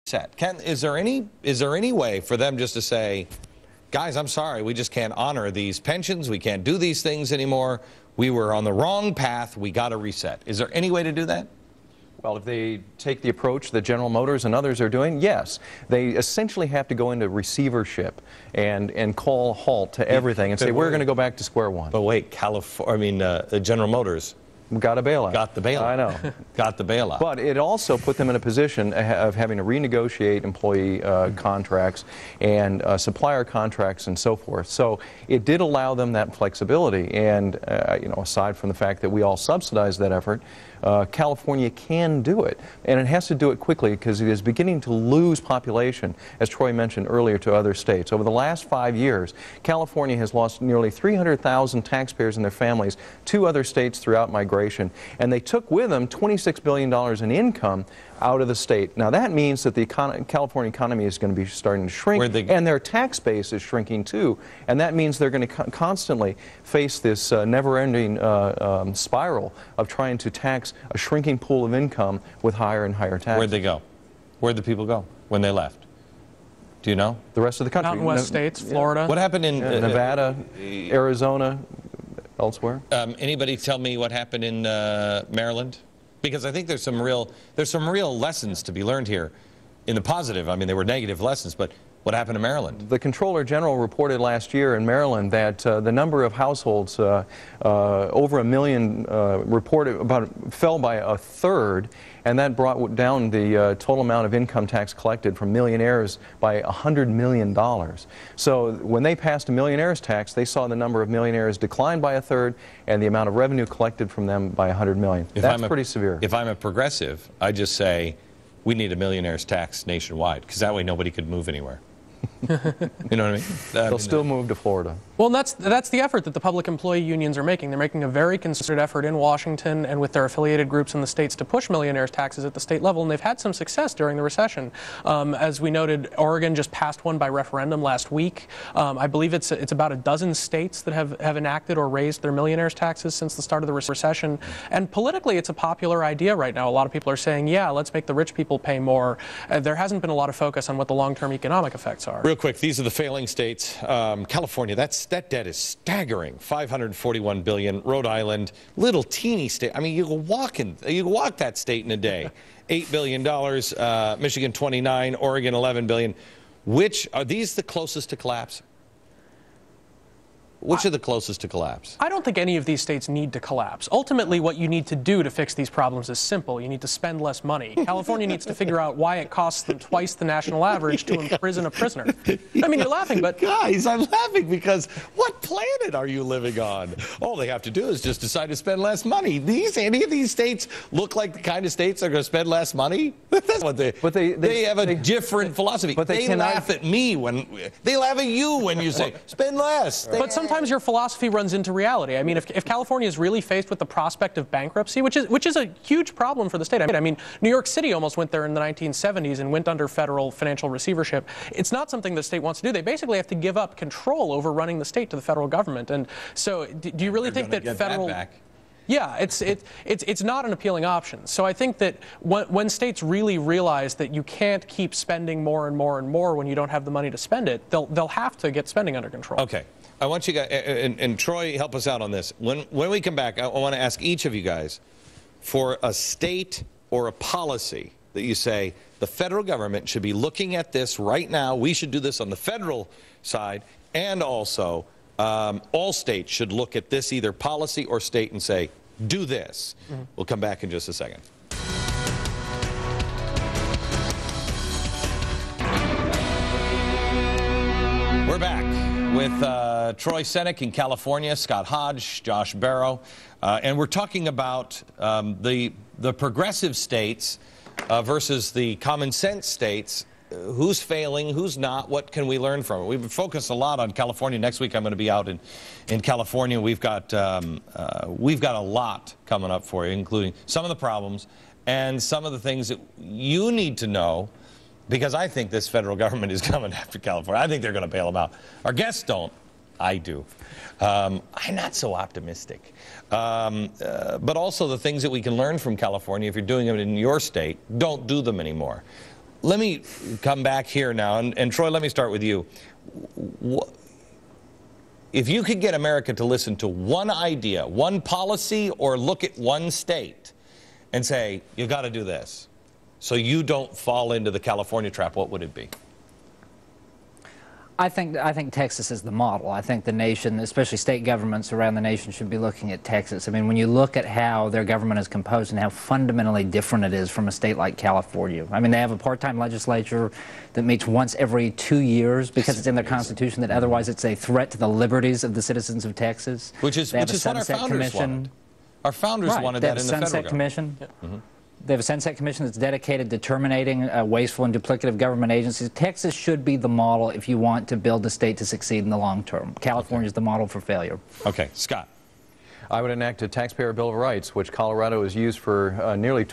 reset. Is there any way for them just to say, guys, I'm sorry, we just can't honor these pensions, we can't do these things anymore, we were on the wrong path, we got to reset? Is there any way to do that? Well, if they take the approach that General Motors and others are doing, yes. They essentially have to go into receivership and call a halt to everything and say, we're going to go back to square one. But wait, General Motors got a bailout. Got the bailout. I know. Got the bailout. But it also put them in a position of having to renegotiate employee contracts and supplier contracts and so forth. So it did allow them that flexibility. And aside from the fact that we all subsidize that effort, California can do it. And it has to do it quickly because it is beginning to lose population, as Troy mentioned earlier, to other states. Over the last 5 years, California has lost nearly 300,000 taxpayers and their families to other states throughout migration. And they took with them $26 billion in income out of the state. Now that means that the California economy is going to be starting to shrink, and their tax base is shrinking too. And that means they're going to constantly face this never-ending spiral of trying to tax a shrinking pool of income with higher and higher taxes. Where'd they go? Where'd the people go when they left? Do you know? The rest of the country. Mountain West states, Florida. What happened in Nevada, Arizona, elsewhere? Anybody tell me what happened in Maryland? Because I think there's some real lessons to be learned here in the positive. I mean, they were negative lessons, but what happened in Maryland? The Comptroller General reported last year in Maryland that the number of households over 1 million fell by a third, and that brought down the total amount of income tax collected from millionaires by $100 million. So when they passed a millionaires tax, they saw the number of millionaires decline by a third and the amount of revenue collected from them by $100 million. That's pretty severe. If I'm a progressive, I just say we need a millionaires tax nationwide, because that way nobody could move anywhere. You know what I mean? They'll still move to Florida. Well, that's the effort that the public employee unions are making. They're making a very concerted effort in Washington and with their affiliated groups in the states to push millionaires' taxes at the state level, and they've had some success during the recession. As we noted, Oregon just passed one by referendum last week. I believe it's about a dozen states that have enacted or raised their millionaires' taxes since the start of the recession. And politically, it's a popular idea right now. A lot of people are saying, yeah, let's make the rich people pay more. There hasn't been a lot of focus on what the long-term economic effects are. Real quick, these are the failing states. California, that debt is staggering. $541 billion. Rhode Island, little teeny state. I mean, you can walk that state in a day. $8 billion. Michigan, 29. Oregon, 11 billion. Which are these the closest to collapse? Which are the closest to collapse? I don't think any of these states need to collapse. Ultimately, what you need to do to fix these problems is simple. You need to spend less money. California needs to figure out why it costs them twice the national average to imprison a prisoner. I mean, you're laughing, but... Guys, I'm laughing because what planet are you living on? All they have to do is just decide to spend less money. Any of these states look like the kind of states that are going to spend less money? That's what they have a different philosophy. But they laugh at me they laugh at you when you say, spend less. But sometimes your philosophy runs into reality. I mean, if California is really faced with the prospect of bankruptcy, which is a huge problem for the state. I mean, New York City almost went there in the 1970s and went under federal financial receivership. It's not something the state wants to do. They basically have to give up control over running the state to the federal government. And so, do you really think that federal? Yeah, it's not an appealing option. So I think that when states really realize that you can't keep spending more and more and more when you don't have the money to spend it, they'll have to get spending under control. Okay. I want you guys, and Troy, help us out on this. When we come back, I want to ask each of you guys for a state or a policy that you say the federal government should be looking at this right now. We should do this on the federal side, and also all states should look at this, either policy or state, and say, do this. Mm-hmm. We'll come back in just a second. We're back with Troy Senik in California, Scott Hodge, Josh Barrow, and we're talking about the progressive states versus the common sense states. Who's failing, who's not, what can we learn from it? We've focused a lot on California. Next week I'm going to be out in California. We've got a lot coming up for you, including some of the problems and some of the things that you need to know, because I think this federal government is coming after California. I think they're going to bail them out. Our guests don't. I do. I'm not so optimistic. But also the things that we can learn from California, if you're doing them in your state, don't do them anymore. let me come back here now, and Troy, let me start with you. If you could get America to listen to one idea, one policy, or look at one state and say, you got to do this, so you don't fall into the California trap, what would it be? I think Texas is the model. I think the nation, especially state governments around the nation, should be looking at Texas. I mean, when you look at how their government is composed and how fundamentally different it is from a state like California. I mean, they have a part-time legislature that meets once every 2 years because it's in their constitution that otherwise it's a threat to the liberties of the citizens of Texas. Which is what our founders wanted. Our founders wanted that in the federal government. They have a Sunset Commission that's dedicated to terminating wasteful and duplicative government agencies. Texas should be the model if you want to build a state to succeed in the long term. California is the model for failure. Okay, Scott. I would enact a taxpayer bill of rights, which Colorado has used for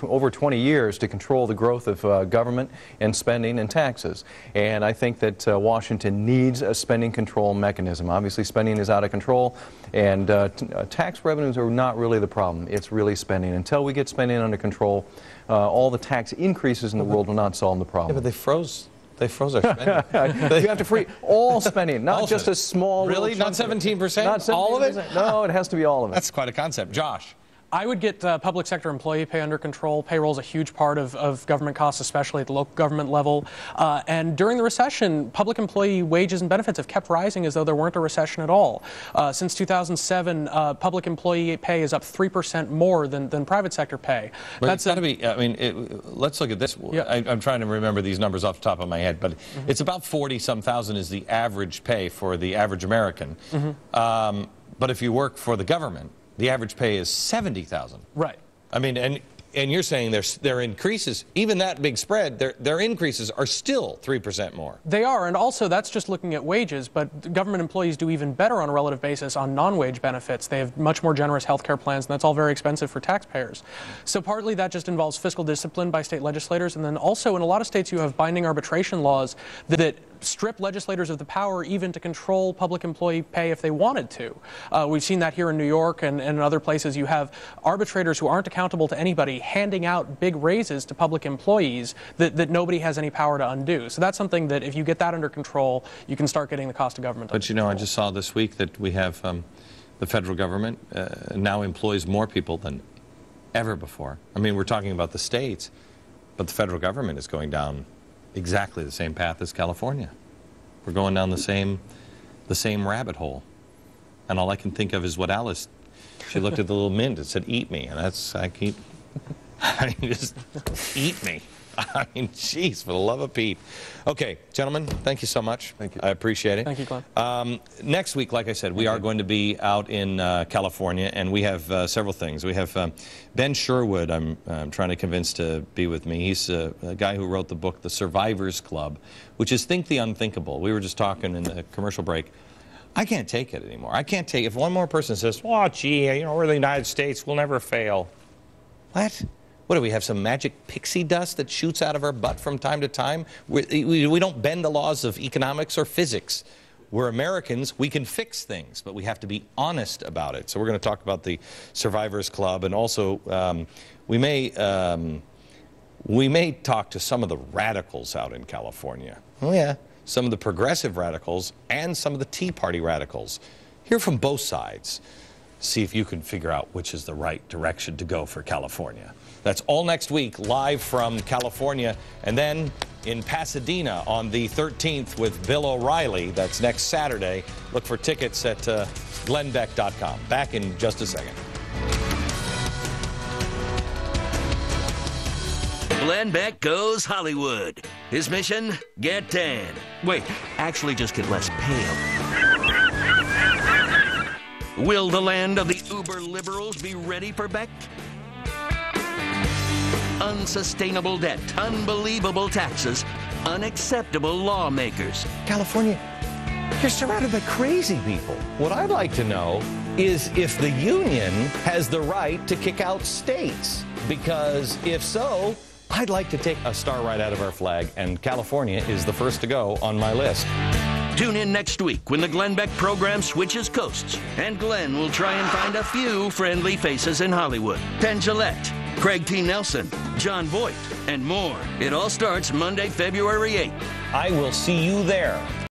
over 20 years to control the growth of government and spending and taxes. And I think that Washington needs a spending control mechanism. Obviously, spending is out of control, and tax revenues are not really the problem. It's really spending. Until we get spending under control, all the tax increases in the world will not solve the problem. Yeah, but they froze our spending. You have to free all spending, not just a small. Really? Not 17%? Not 17%? All of it? No, it has to be all of it. That's quite a concept. Josh. I would get public sector employee pay under control. Payroll is a huge part of government costs, especially at the local government level. And during the recession, public employee wages and benefits have kept rising as though there weren't a recession at all. Since 2007, public employee pay is up 3% more than private sector pay. But that's got to be, I mean, let's look at this. Yeah. I'm trying to remember these numbers off the top of my head, but it's about 40-some thousand is the average pay for the average American. But if you work for the government, the average pay is $70,000. Right. I mean, and you're saying their increases, even that big spread, their increases are still 3% more. They are, and also that's just looking at wages, but government employees do even better on a relative basis on non-wage benefits. They have much more generous health care plans, and that's all very expensive for taxpayers. So partly that just involves fiscal discipline by state legislators, and then also in a lot of states you have binding arbitration laws that strip legislators of the power even to control public employee pay if they wanted to. We've seen that here in New York and in other places. You have arbitrators who aren't accountable to anybody handing out big raises to public employees that nobody has any power to undo. So that's something that if you get that under control, you can start getting the cost of government under control. I just saw this week that we have the federal government now employs more people than ever before. I mean, we're talking about the states, but the federal government is going down exactly the same path as California. We're going down the same rabbit hole. And all I can think of is what Alice, she looked at the little mint and said, eat me. And I mean, just eat me. I mean, jeez, for the love of Pete. Okay, gentlemen, thank you so much. Thank you. I appreciate it. Thank you, Glenn. Next week, like I said, we are going to be out in California, and we have several things. We have Ben Sherwood, I'm trying to convince to be with me. He's a guy who wrote the book, The Survivors Club, which is Think the Unthinkable. We were just talking in the commercial break. I can't take it anymore. I can't take it. If one more person says, oh, gee, you know, we're the United States, we'll never fail. What? What do we have, some magic pixie dust that shoots out of our butt from time to time? We don't bend the laws of economics or physics. We're Americans. We can fix things, but we have to be honest about it. So we're going to talk about the Survivors Club, and also we may talk to some of the radicals out in California. Oh, yeah. Some of the progressive radicals and some of the Tea Party radicals. Hear from both sides. See if you can figure out which is the right direction to go for California. That's all next week, live from California, and then in Pasadena on the 13th with Bill O'Reilly. That's next Saturday. Look for tickets at glennbeck.com. Back in just a second. Glenn Beck Goes Hollywood. His mission, get tan. Wait, actually just get less pale. Will the land of the uber liberals be ready for Beck? Unsustainable debt, unbelievable taxes, unacceptable lawmakers. California, you're surrounded by crazy people. What I'd like to know is if the union has the right to kick out states. Because if so, I'd like to take a star right out of our flag, and California is the first to go on my list. Tune in next week when the Glenn Beck program switches coasts, and Glenn will try and find a few friendly faces in Hollywood. Penn Jillette, Craig T. Nelson, John Voight, and more. It all starts Monday, February 8th. I will see you there.